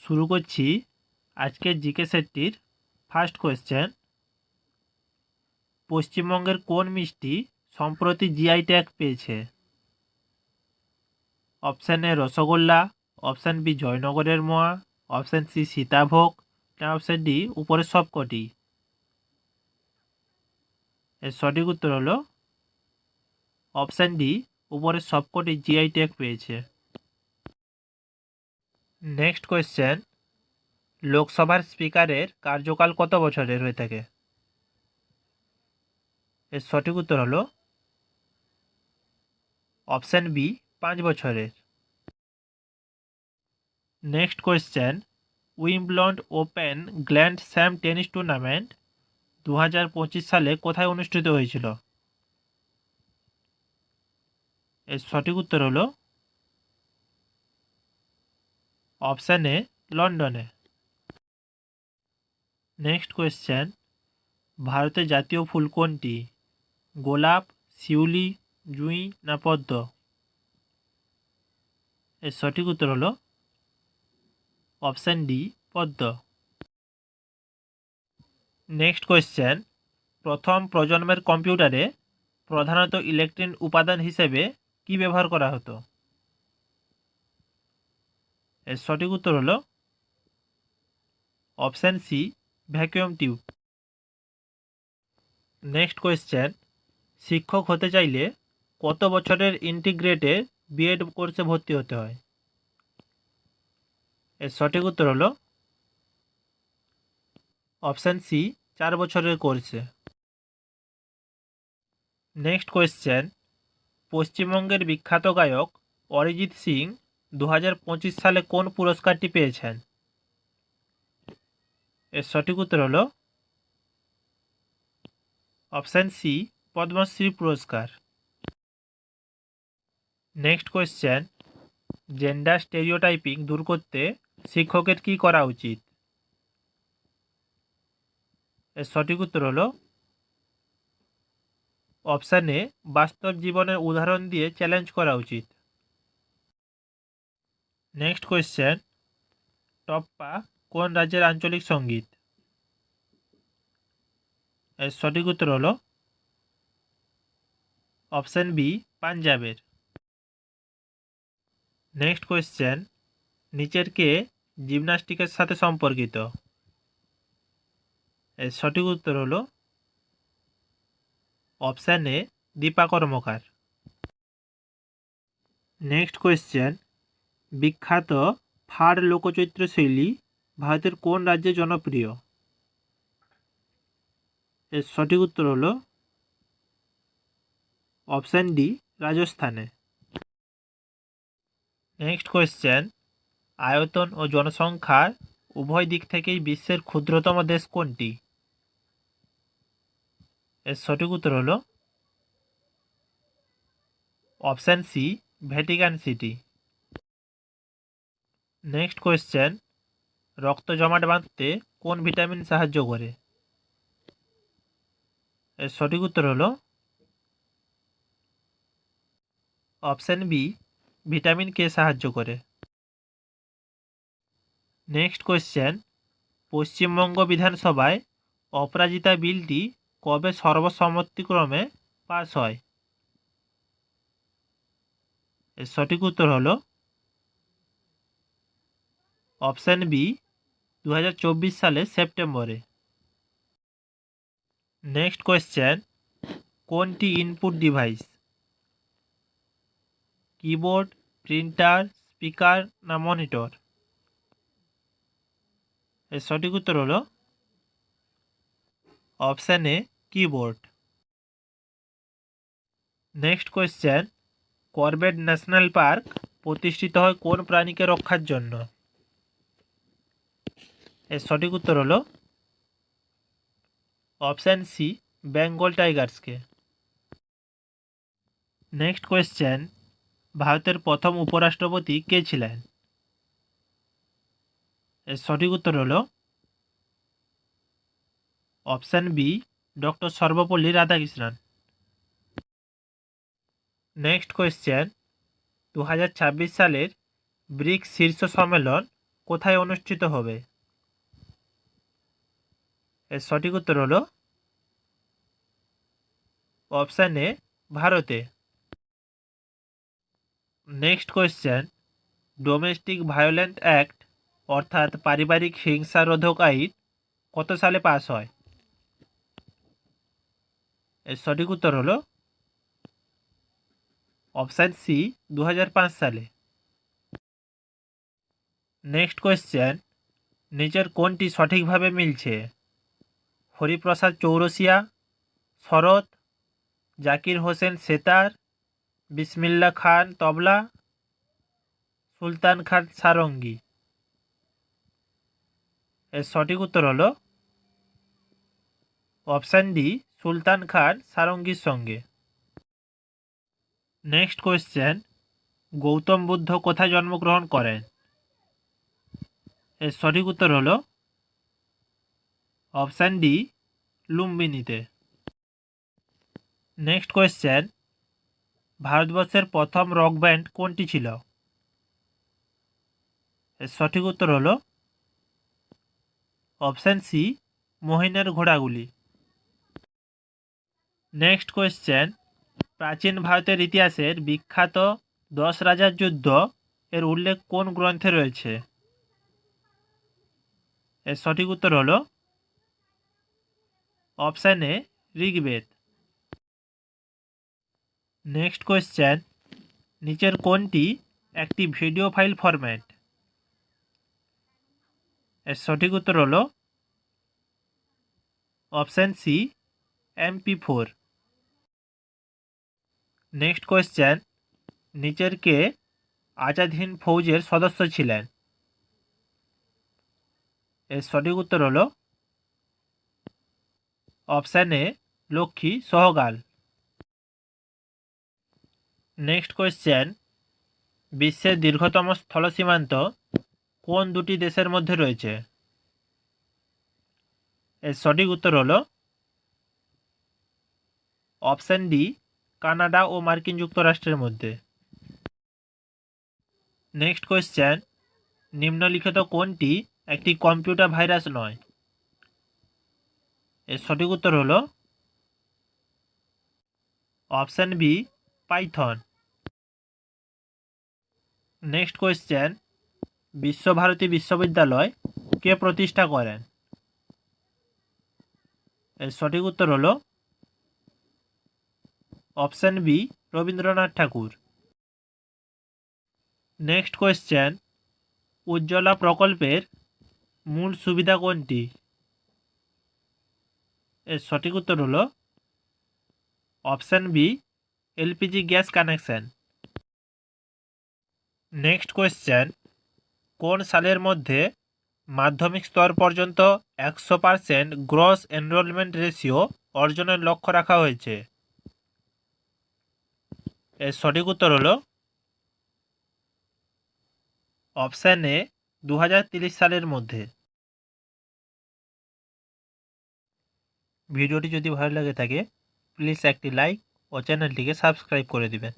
শুরু করছি আজকের জিকে সেটটির ফার্স্ট কোয়েশ্চেন। পশ্চিমবঙ্গের কোন মিষ্টি সম্প্রতি জিআই ট্যাগ পেয়েছে? Option A rasgulla, option B জয়নগরের মোয়া, অপশান সি সীতাভোগ, না অপশান ডি উপরের সবকটি। এর সঠিক উত্তর হলো অপশান ডি, উপরের সবকটি জিআই ট্যাগ পেয়েছে। নেক্সট কোয়েশ্চেন, লোকসভার স্পিকারের কার্যকাল কত বছরের হয়ে থাকে? এর সঠিক উত্তর হলো অপশান বি, 5 বছরের। Next question, Wimbledon open grand slam tennis tournament 2025 সালে কোথায় অনুষ্ঠিত হয়েছিল? এর সঠিক উত্তর হলো অপশান এ লন্ডনে। নেক্সট কোয়েশ্চেন, ভারতের জাতীয় ফুল কোনটি? গোলাপ, শিউলি, জুঁই না পদ্ম? এর সঠিক উত্তর হলো অপশান ডি, পদ্ম। নেক্সট কোয়েশ্চেন, প্রথম প্রজন্মের কম্পিউটারে প্রধানত ইলেকট্রিক উপাদান হিসেবে কি ব্যবহার করা হতো? এর সঠিক উত্তর হলো option C, vacuum tube. Next question, শিক্ষক হতে চাইলে কত বছরের ইন্টিগ্রেটেড বিএড কোর্সে ভর্তি হতে হয়? এর সঠিক উত্তর হলো অপশান সি, 4 বছরের কোর্সে। নেক্সট কোয়েশ্চেন, পশ্চিমবঙ্গের বিখ্যাত গায়ক অরিজিৎ সিং 2025 সালে কোন পুরস্কারটি পেয়েছেন? এর সঠিক উত্তর হলো অপশান সি, পদ্মশ্রী পুরস্কার। নেক্সট কোয়েশ্চেন, জেন্ডার স্টেরিওটাইপিং দূর করতে শিক্ষকের কী করা উচিত? এর সঠিক উত্তর হলো অপশান এ, বাস্তব জীবনের উদাহরণ দিয়ে চ্যালেঞ্জ করা উচিত। নেক্সট কোয়েশ্চেন, টপ্পা কোন রাজ্যের আঞ্চলিক সঙ্গীত? এর সঠিক উত্তর হলো অপশান বি, পাঞ্জাবের। নেক্সট কোয়েশ্চেন, নিচের কে জিমন্যাস্টিকের সাথে সম্পর্কিত? এর সঠিক উত্তর হলো option A, Dipa Karmakar. Next question, বিখ্যাত ফাড় লোকচিত্র শৈলী ভারতের কোন রাজ্যে জনপ্রিয়? এর সঠিক উত্তর হলো অপশান ডি, রাজস্থানে। নেক্সট কোয়েশ্চেন, আয়তন ও জনসংখ্যার উভয় দিক থেকেই বিশ্বের ক্ষুদ্রতম দেশ কোনটি? এর সঠিক উত্তর হলো option C, Vatican City. Next question, রক্ত জমাট বাঁধতে কোন ভিটামিন সাহায্য করে? এর সঠিক উত্তর হলো অপশান বি, ভিটামিন কে সাহায্য করে। নেক্সট কোয়েশ্চেন, পশ্চিমবঙ্গ বিধানসভায় অপরাজিতা বিলটি কবে সর্বসম্মতিক্রমে পাস হয়? এর সঠিক উত্তর হলো অপশান বি, 2024 সালের সেপ্টেম্বরে। নেক্সট কোয়েশ্চেন, কোনটি input device? Keyboard, printer, speaker না মনিটর? এর সঠিক উত্তর হলো অপশান এ, keyboard. Next question, Corbett national park প্রতিষ্ঠিত হয় কোন প্রাণীকে রক্ষার জন্য? এর সঠিক উত্তর হলো অপশান সি, বেঙ্গল টাইগার্সকে। নেক্সট কোয়েশ্চেন, ভারতের প্রথম উপরাষ্ট্রপতি কে ছিলেন? এর সঠিক উত্তর হলো option B, doctor Sarvepalli Radhakrishnan. Next question, 2026 সালের ব্রিক্স শীর্ষ সম্মেলন কোথায় অনুষ্ঠিত হবে? এর সঠিক উত্তর হলো অপশান এ, ভারতে। Next question, domestic violence act অর্থাৎ পারিবারিক হিংসা রোধক আইন কত সালে পাস হয়? এর সঠিক উত্তর হলো অপশান সি, 2005 সালে। নেক্সট কোয়েশ্চেন, নিচের কোনটি সঠিকভাবে মিলছে? হরিপ্রসাদ চৌরসিয়া, শরৎ, জাকির হোসেন সেতার, বিসমিল্লাহ খান তবলা, সুলতান খান সারঙ্গী। এর সঠিক উত্তর হলো অপশান ডি, সুলতান খান সারঙ্গীর সঙ্গে। নেক্সট কোয়েশ্চেন, গৌতম বুদ্ধ কোথায় জন্মগ্রহণ করেন? এর সঠিক উত্তর হলো অপশান ডি, লুম্বিনীতে। নেক্সট কোয়েশ্চেন, ভারতবর্ষের প্রথম রক ব্যান্ড কোনটি ছিল? এর সঠিক উত্তর হলো অপশান সি, মহিনের ঘোড়াগুলি। নেক্সট কোয়েশ্চেন, প্রাচীন ভারতের ইতিহাসের বিখ্যাত 10 রাজার যুদ্ধ এর উল্লেখ কোন গ্রন্থে রয়েছে? এর সঠিক উত্তর হলো অপশান এ, ঋগ্বেদ। নেক্সট কোয়েশ্চেন, নিচের কোনটি একটি ভিডিও ফাইল ফরম্যাট? এর সঠিক উত্তর হলো option C, MP4। Next question, নিচের কে আজাদ হিন্দ ফৌজের সদস্য ছিলেন? এর সঠিক উত্তর হলো option A, Lakshmi Sahgal. Next question, বিশ্বের দীর্ঘতম স্থল সীমান্ত কোন দুটি দেশের মধ্যে রয়েছে? এর সঠিক উত্তর হলো অপশান ডি, কানাডা ও মার্কিন যুক্তরাষ্ট্রের মধ্যে। নেক্সট কোয়েশ্চেন, নিম্নলিখিত কোনটি একটি কম্পিউটার ভাইরাস নয়? এর সঠিক উত্তর হলো option B, Python. Next question, Visva Bharati বিশ্ববিদ্যালয় কে প্রতিষ্ঠা করেন? এর সঠিক উত্তর হলো option B, Rabindranath Thakur. Next question, Ujjwala প্রকল্পের মূল সুবিধা কোনটি? এর সঠিক উত্তর হলো option B, LPG gas connection. Next question, কোন সালের মধ্যে মাধ্যমিক স্তর পর্যন্ত 100% গ্রস এনরোলমেন্ট রেশিও অর্জনের লক্ষ্য রাখা হয়েছে? এর সঠিক উত্তর হলো অপশান এ, 2030 সালের মধ্যে। ভিডিওটি যদি ভালো লাগে থাকে প্লিজ একটি লাইক ও চ্যানেলটিকে সাবস্ক্রাইব করে দিবেন।